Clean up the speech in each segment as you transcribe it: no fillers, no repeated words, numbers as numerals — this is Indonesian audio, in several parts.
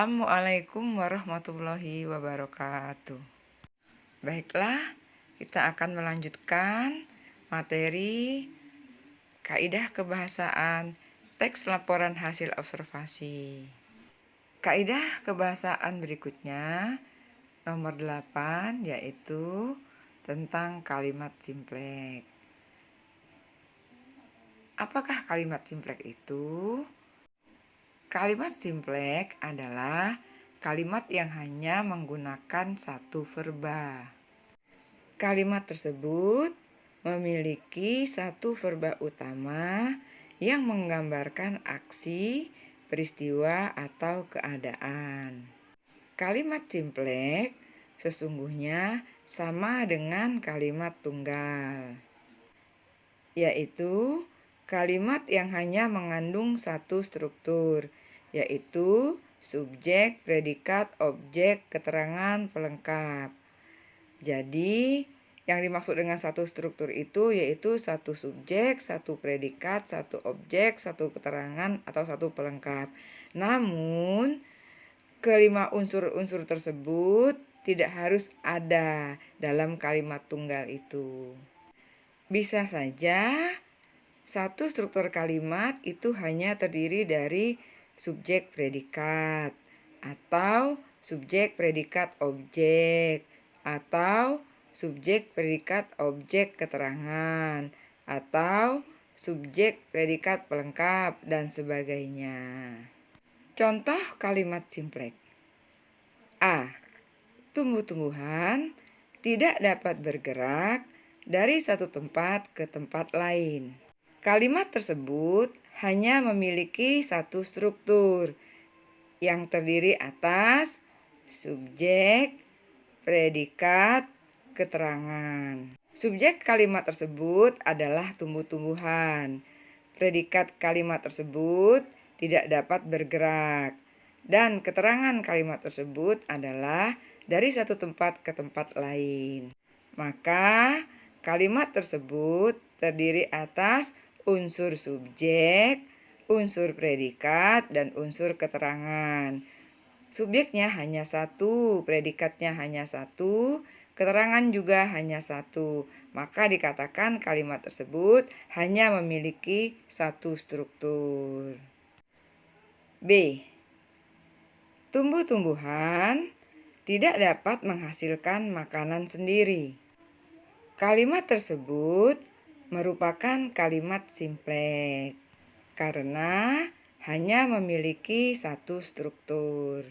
Assalamualaikum warahmatullahi wabarakatuh. Baiklah, kita akan melanjutkan materi kaidah kebahasaan teks laporan hasil observasi. Kaidah kebahasaan berikutnya nomor 8 yaitu tentang kalimat simplek. Apakah kalimat simplek itu? Kalimat simplek adalah kalimat yang hanya menggunakan satu verba. Kalimat tersebut memiliki satu verba utama yang menggambarkan aksi, peristiwa, atau keadaan. Kalimat simplek sesungguhnya sama dengan kalimat tunggal, yaitu kalimat yang hanya mengandung satu struktur, yaitu subjek, predikat, objek, keterangan, pelengkap. Jadi, yang dimaksud dengan satu struktur itu yaitu satu subjek, satu predikat, satu objek, satu keterangan, atau satu pelengkap. Namun, kelima unsur-unsur tersebut tidak harus ada dalam kalimat tunggal itu. Bisa saja satu struktur kalimat itu hanya terdiri dari subjek predikat, atau subjek predikat objek, atau subjek predikat objek keterangan, atau subjek predikat pelengkap, dan sebagainya. Contoh kalimat simplek. A. Tumbuh-tumbuhan tidak dapat bergerak dari satu tempat ke tempat lain. Kalimat tersebut hanya memiliki satu struktur yang terdiri atas subjek, predikat, keterangan. Subjek kalimat tersebut adalah tumbuh-tumbuhan. Predikat kalimat tersebut tidak dapat bergerak. Dan keterangan kalimat tersebut adalah dari satu tempat ke tempat lain. Maka kalimat tersebut terdiri atas unsur subjek, unsur predikat, dan unsur keterangan. Subjeknya hanya satu, predikatnya hanya satu, keterangan juga hanya satu. Maka dikatakan kalimat tersebut hanya memiliki satu struktur. B. Tumbuh-tumbuhan tidak dapat menghasilkan makanan sendiri. Kalimat tersebut merupakan kalimat simplek karena hanya memiliki satu struktur,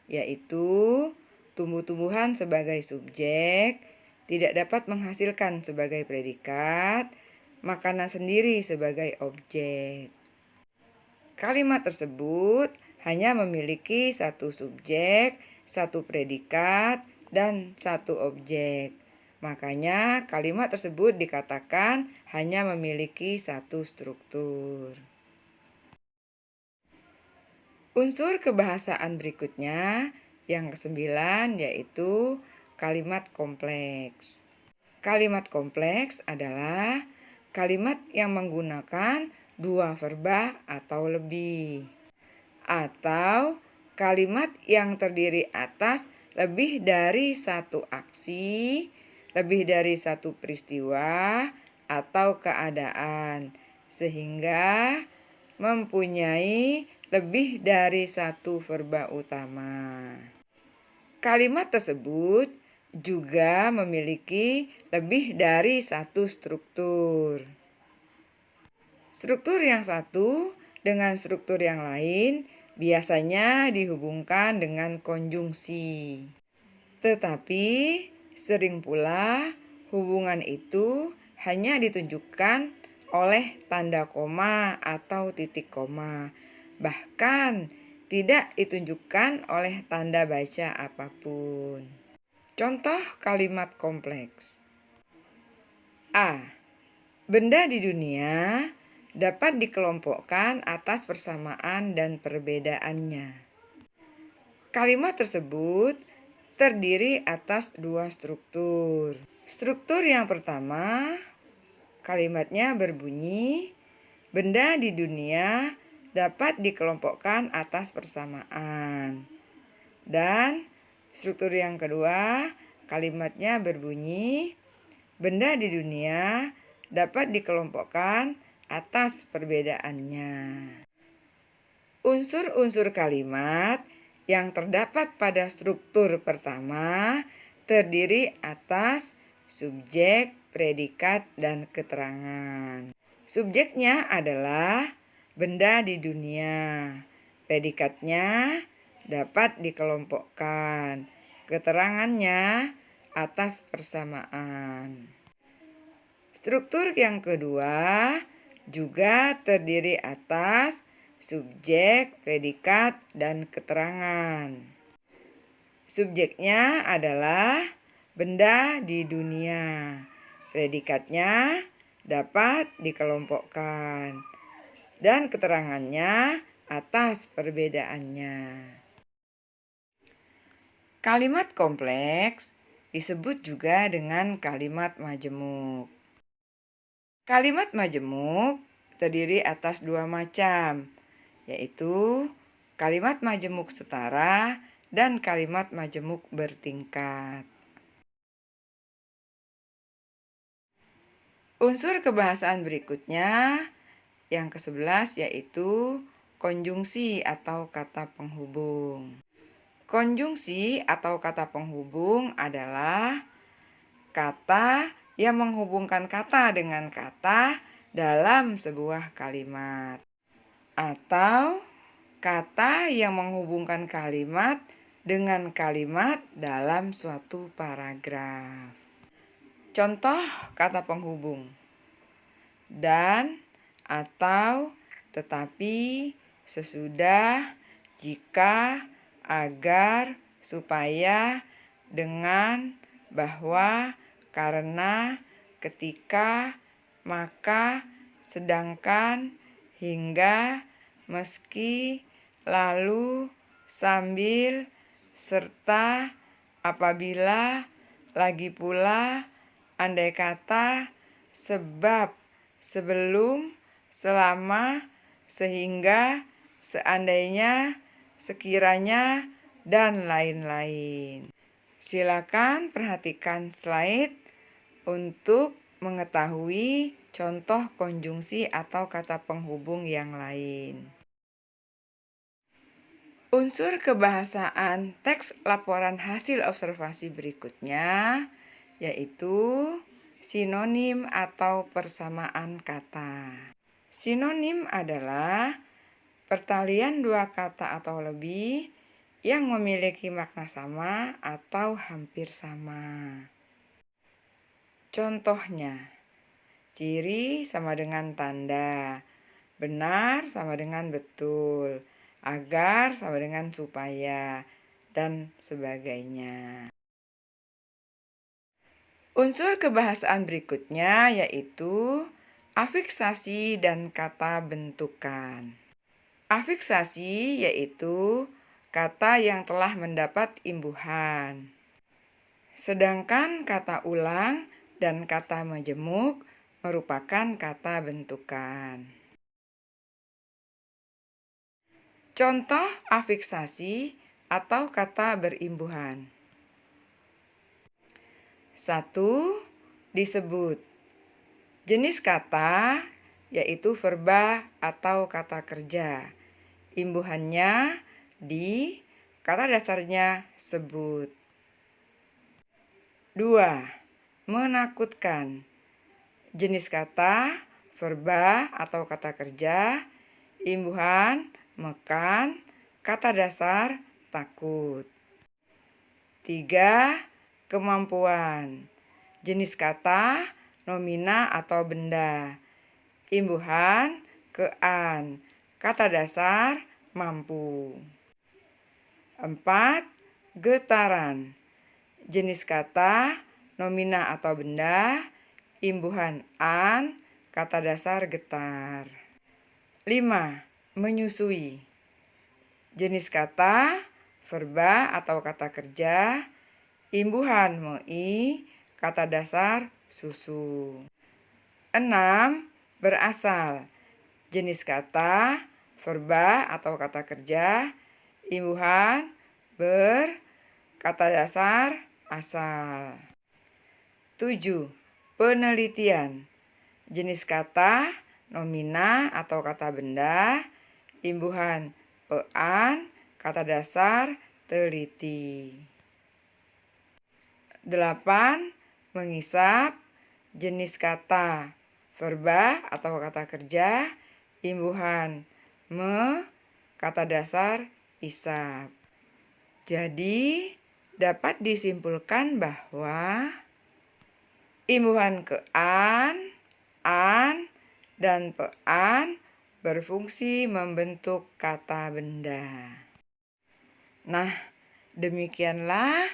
yaitu tumbuh-tumbuhan sebagai subjek tidak dapat menghasilkan sebagai predikat, makanan sendiri sebagai objek. Kalimat tersebut hanya memiliki satu subjek, satu predikat, dan satu objek. Makanya kalimat tersebut dikatakan hanya memiliki satu struktur. Unsur kebahasaan berikutnya yang ke-9 yaitu kalimat kompleks. Kalimat kompleks adalah kalimat yang menggunakan dua verba atau lebih. Atau kalimat yang terdiri atas lebih dari satu aksi, lebih dari satu peristiwa atau keadaan, sehingga mempunyai lebih dari satu verba utama. Kalimat tersebut juga memiliki lebih dari satu struktur. Struktur yang satu dengan struktur yang lain biasanya dihubungkan dengan konjungsi. Tetapi sering pula hubungan itu hanya ditunjukkan oleh tanda koma atau titik koma. Bahkan tidak ditunjukkan oleh tanda baca apapun. Contoh kalimat kompleks. A. Benda di dunia dapat dikelompokkan atas persamaan dan perbedaannya. Kalimat tersebut terdiri atas dua struktur. Struktur yang pertama, kalimatnya berbunyi, benda di dunia dapat dikelompokkan atas persamaan. Dan struktur yang kedua, kalimatnya berbunyi, benda di dunia dapat dikelompokkan atas perbedaannya. Unsur-unsur kalimat yang terdapat pada struktur pertama terdiri atas subjek, predikat, dan keterangan. Subjeknya adalah benda di dunia. Predikatnya dapat dikelompokkan. Keterangannya atas persamaan. Struktur yang kedua juga terdiri atas subjek, predikat, dan keterangan. Subjeknya adalah benda di dunia. Predikatnya dapat dikelompokkan. Dan keterangannya atas perbedaannya. Kalimat kompleks disebut juga dengan kalimat majemuk. Kalimat majemuk terdiri atas dua macam, yaitu kalimat majemuk setara dan kalimat majemuk bertingkat. Unsur kebahasaan berikutnya yang ke-11 yaitu konjungsi atau kata penghubung. Konjungsi atau kata penghubung adalah kata yang menghubungkan kata dengan kata dalam sebuah kalimat, atau kata yang menghubungkan kalimat dengan kalimat dalam suatu paragraf. Contoh kata penghubung: dan, atau, tetapi, sesudah, jika, agar, supaya, dengan, bahwa, karena, ketika, maka, sedangkan, hingga, meski, lalu, sambil, serta, apabila, lagi pula, andai kata, sebab, sebelum, selama, sehingga, seandainya, sekiranya, dan lain-lain. Silakan perhatikan slide untuk mengetahui contoh konjungsi atau kata penghubung yang lain. Unsur kebahasaan teks laporan hasil observasi berikutnya yaitu sinonim atau persamaan kata. Sinonim adalah pertalian dua kata atau lebih yang memiliki makna sama atau hampir sama. Contohnya, ciri sama dengan tanda, benar sama dengan betul, agar sama dengan supaya, dan sebagainya. Unsur kebahasaan berikutnya yaitu afiksasi dan kata bentukan. Afiksasi yaitu kata yang telah mendapat imbuhan. Sedangkan kata ulang dan kata majemuk merupakan kata bentukan. Contoh afiksasi atau kata berimbuhan. 1. Disebut. Jenis kata yaitu verba atau kata kerja. Imbuhannya di, kata dasarnya sebut. 2. Menakutkan. Jenis kata verba atau kata kerja, imbuhan mekan, kata dasar takut. 3. Kemampuan. Jenis kata nomina atau benda, imbuhan kean, kata dasar mampu. 4. Getaran. Jenis kata nomina atau benda, imbuhan an, kata dasar getar. 5. Menyusui. Jenis kata verba atau kata kerja, imbuhan mei, kata dasar susu. 6. Berasal. Jenis kata verba atau kata kerja, imbuhan berkata dasar asal. 7. Penelitian. Jenis kata, nomina atau kata benda, imbuhan an, kata dasar, teliti. 8. Mengisap. Jenis kata, verba atau kata kerja, imbuhan kata dasar, isap. Jadi, dapat disimpulkan bahwa imbuhan ke an, dan pean berfungsi membentuk kata benda. Nah, demikianlah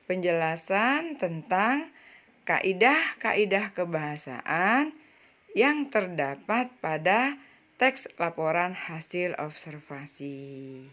penjelasan tentang kaidah-kaidah kebahasaan yang terdapat pada teks laporan hasil observasi.